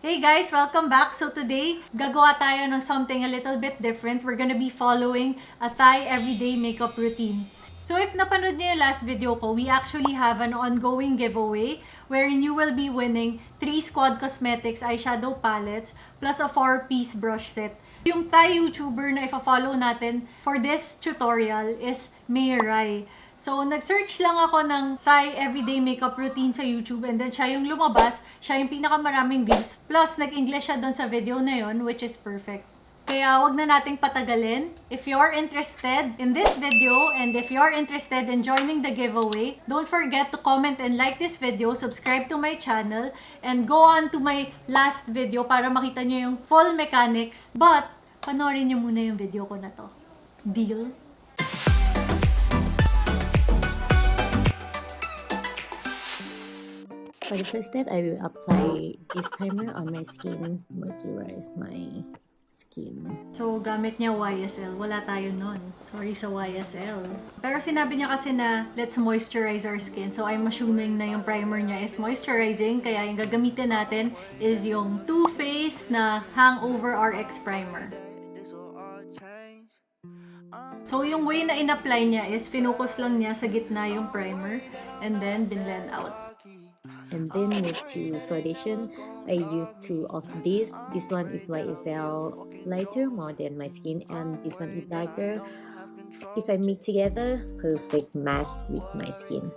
Hey guys! Welcome back! So today, gagawa tayo ng something a little bit different. We're gonna be following a Thai everyday makeup routine. So if napanood niyo yung last video ko, we actually have an ongoing giveaway wherein you will be winning 3 Squad Cosmetics eyeshadow palettes plus a 4-piece brush set. Yung Thai YouTuber na ifa-follow natin for this tutorial is May Rai. So, nag-search lang ako ng Thai everyday makeup routine sa YouTube and then siya yung lumabas, siya yung pinakamaraming views. Plus, nag-English siya doon sa video na yon, which is perfect. Kaya, wag na nating patagalin. If you're interested in this video and if you're interested in joining the giveaway, don't forget to comment and like this video, subscribe to my channel, and go on to my last video para makita nyo yung full mechanics. But, panoorin nyo muna yung video ko na to. Deal? For the first step, I will apply this primer on my skin, moisturize my skin. So, gamit niya YSL. Wala tayo nun. Sorry sa YSL. Pero sinabi niya kasi na, let's moisturize our skin. So, I'm assuming na yung primer niya is moisturizing. Kaya yung gagamitin natin is yung Too Faced na Hangover RX Primer. So, yung way na in-apply niya is, finocus lang niya sa gitna yung primer and then blend out. And then move to foundation. I use 2 of these. This one is YSL lighter more than my skin, and this one is darker. If I mix together, perfect match with my skin.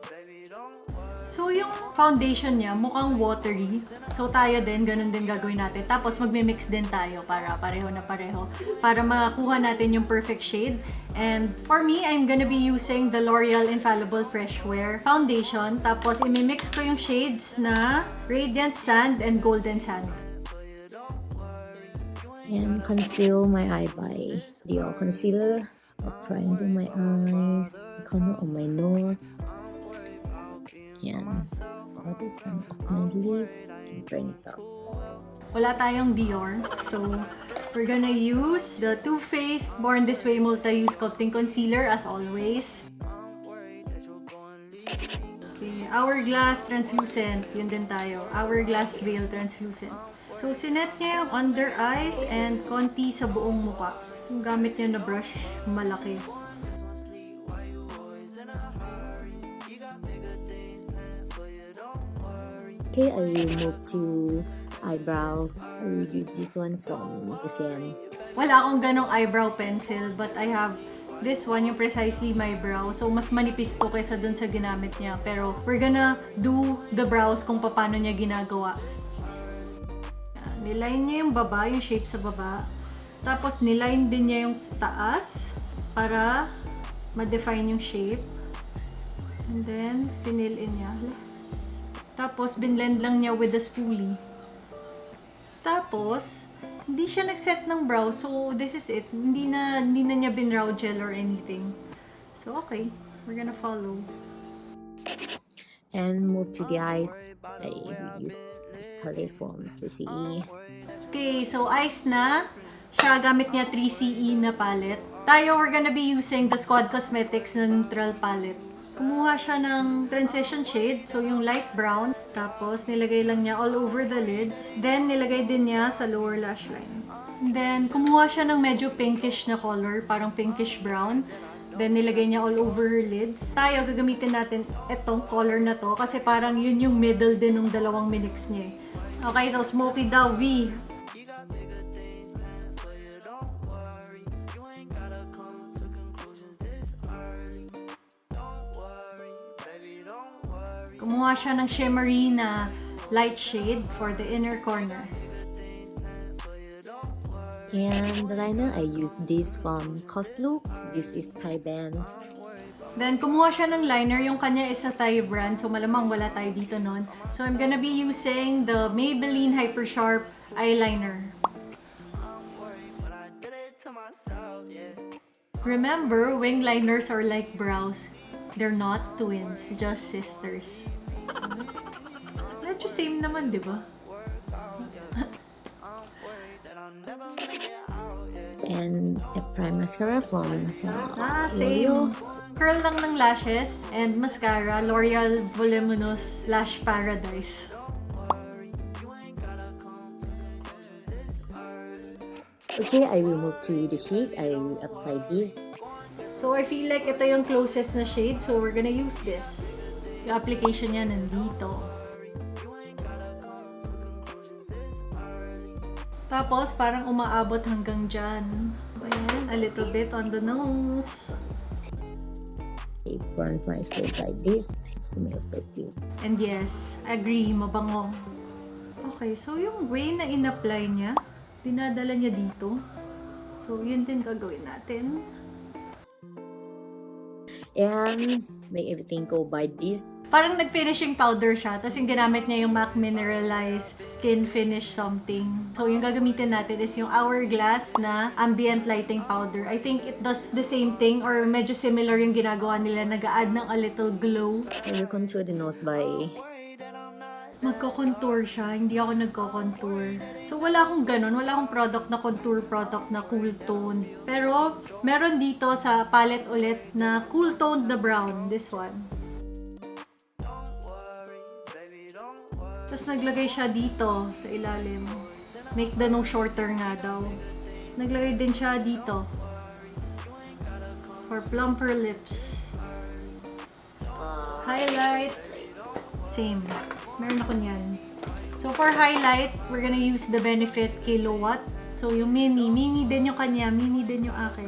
So, yung foundation niya mukhang watery. So, tayo din, ganun din gagawin natin. Tapos, magme-mix din tayo para pareho na pareho. Para makakuha natin yung perfect shade. And for me, I'm gonna be using the Loreal Infallible Fresh Wear Foundation. Tapos, imi-mix ko yung shades na Radiant Sand and Golden Sand. And conceal my eye by Dior Concealer. Apply into my eyes, the corner of my nose. And bottom of my lip and bring it up. Wala tayong Dior. So, we're gonna use the Too Faced Born This Way Multi-Use Sculpting Concealer as always. Okay, Hourglass Translucent. Yun din tayo. Hourglass Veil Translucent. So, sinet niya yung under eyes and konti sa buong mukha. So, gamit niya na brush, malaki. Okay, I will move to eyebrow. I will use this one from the same. Wala akong ganong eyebrow pencil, but I have this one, yung Precisely My Brow. So, mas manipis to kaysa dun sa ginamit niya. Pero, we're gonna do the brows kung paano niya ginagawa. Niline niya yung baba, yung shape sa baba. Tapos, niline din niya yung taas para ma-define yung shape. And then, pinil in niya. Tapos, binlend lang niya with the spoolie. Tapos, hindi siya nag-set ng brow. So, this is it. Hindi na niya binrow gel or anything. So, okay. We're gonna follow. And move to the eyes. I will use this palette from 3CE. Okay, so eyes na. Siya gamit niya 3CE na palette. Tayo, we're gonna be using the Squad Cosmetics na neutral palette. Kumuha siya ng transition shade, so yung light brown. Tapos, nilagay lang niya all over the lids. Then, nilagay din niya sa lower lash line. Then, kumuha siya ng medyo pinkish na color, parang pinkish brown. Then, nilagay niya all over her lids. Tayo, gagamitin natin itong color na to kasi parang yun yung middle din ng dalawang minix niya. Okay, so smoky daw, V. Kumuha siya ng shimmery na light shade for the inner corner. And the liner, I use this from Coslook. This is Thai brand. Then, kumuha siya ng liner. Yung kanya is a Thai brand. So, malamang wala tayo dito nun. So, I'm gonna be using the Maybelline Hyper Sharp eyeliner. Remember, wing liners are like brows. They're not twins, just sisters. Medyo same naman, di ba? And a prime mascara from Same. Curl lang ng lashes and mascara, L'Oreal Voluminous Lash Paradise. Okay, I will move to the shade. I will apply this. So, I feel like ito yung closest na shade. So, we're gonna use this. Yung application niya nandito. Tapos, parang umaabot hanggang dyan. Ayan, a little bit on the nose. I burn my face like this. It smells so good. And yes, agree, mabango. Okay, so yung way na in-apply niya, dinadala niya dito. So, yun din gagawin natin. And make everything go by this. Parang nag-finishing powder siya, tapos yung ginamit niya yung MAC Mineralized Skin Finish something. So, yung gagamitin natin is yung Hourglass na Ambient Lighting Powder. I think it does the same thing or medyo similar yung ginagawa nila, nag-a-add ng a little glow. I will contour the nose by... Magko-contour siya, hindi ako nagko-contour. So, wala akong ganun. Wala akong product na contour product na cool tone. Pero, meron dito sa palette ulit na cool toned na brown. This one. Tapos, naglagay siya dito sa ilalim. Make the nose shorter nga daw. Naglagay din siya dito. For plumper lips. Highlight. Same. Meron ako niyan. So, for highlight, we're gonna use the Benefit Kilowatt. So, yung mini. Mini din yung kanya. Mini din yung akin.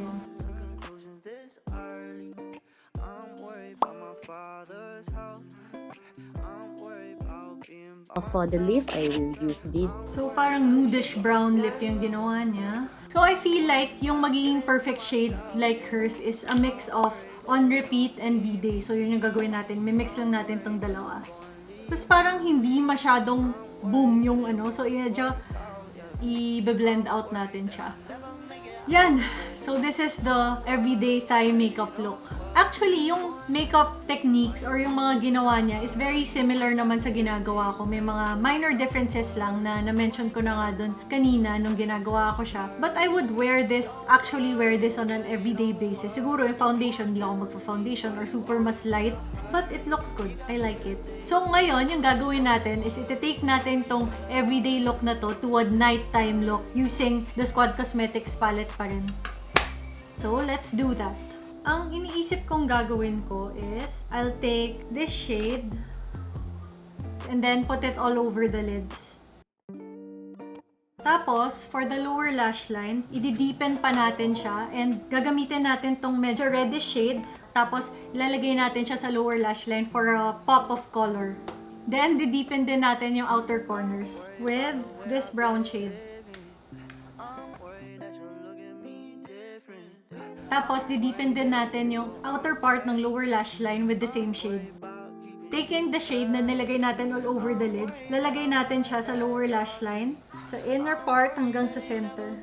For the lip, I will use this. So, parang nude-ish brown lip yung ginawa niya. So, I feel like yung magiging perfect shade like hers is a mix of On Repeat and Bday. So, yun yung gagawin natin. Mimix lang natin tong dalawa. Tapos parang hindi masyadong boom yung ano. So, i-blend out natin siya. Yan. So, this is the everyday Thai makeup look. Actually, yung makeup techniques or yung mga ginawa niya is very similar naman sa ginagawa ko. May mga minor differences lang na na-mention ko na nga dun kanina nung ginagawa ko siya. But I would actually wear this on an everyday basis. Siguro yung foundation, hindi ako magpa-foundation or super mas light. But it looks good. I like it. So ngayon, yung gagawin natin is iti-take natin tong everyday look na to to a nighttime look using the Squad Cosmetics palette pa rin. So let's do that. Ang iniisip kong gagawin ko is I'll take this shade and then put it all over the lids. Tapos, for the lower lash line, i-deepen pa natin siya and gagamitin natin tong medyo reddish shade. Tapos, ilalagay natin siya sa lower lash line for a pop of color. Then, di-deepen din natin yung outer corners with this brown shade. Tapos, di-deepen din natin yung outer part ng lower lash line with the same shade. Taking the shade na nilagay natin all over the lids, lalagay natin siya sa lower lash line, sa inner part hanggang sa center.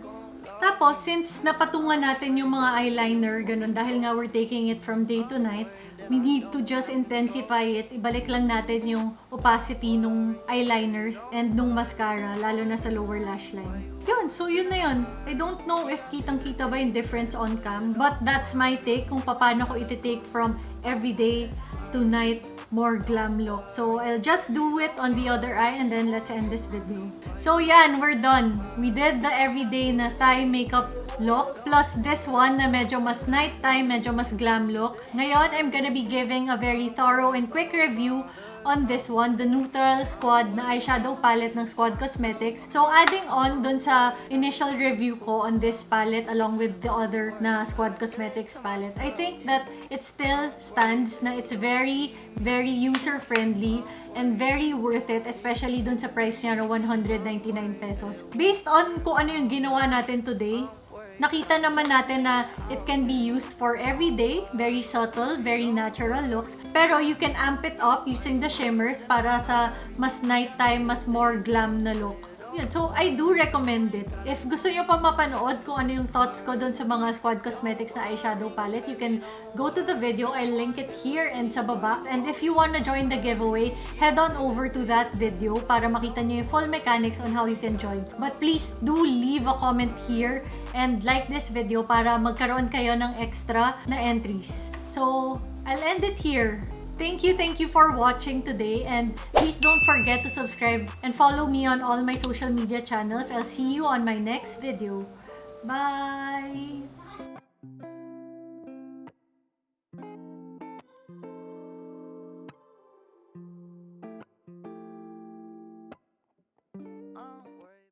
Tapos, since napatungan natin yung mga eyeliner, ganun, dahil nga we're taking it from day to night, we need to just intensify it. Ibalik lang natin yung opacity nung eyeliner and nung mascara, lalo na sa lower lash line. Yun, so yun na yun. I don't know if kitang-kita ba yung difference on cam, but that's my take kung paano ko iti-take from everyday to night more glam look. So, I'll just do it on the other eye and then let's end this video. So, yan, we're done. We did the everyday na Thai makeup look plus this one na medyo mas nighttime, medyo mas glam look. Ngayon, I'm gonna be giving a very thorough and quick review on this one, the Neutral Squad na eyeshadow palette ng Squad Cosmetics. So, adding on dun sa initial review ko on this palette along with the other na Squad Cosmetics palette, I think that it still stands na it's very, very user-friendly and very worth it, especially dun sa price niya na 199 pesos. Based on kung ano yung ginawa natin today, nakita naman natin na it can be used for everyday, very subtle, very natural looks. Pero you can amp it up using the shimmers para sa mas nighttime, mas more glam na look. Yun, so I do recommend it. If gusto nyo pa mapanood kung ano yung thoughts ko dun sa mga Squad Cosmetics na eyeshadow palette, you can go to the video. I'll link it here and sa baba. And if you wanna join the giveaway, head on over to that video para makita nyo yung full mechanics on how you can join. But please do leave a comment here and like this video para magkaroon kayo ng extra na entries. So, I'll end it here. Thank you for watching today, and please don't forget to subscribe and follow me on all my social media channels. I'll see you on my next video. Bye!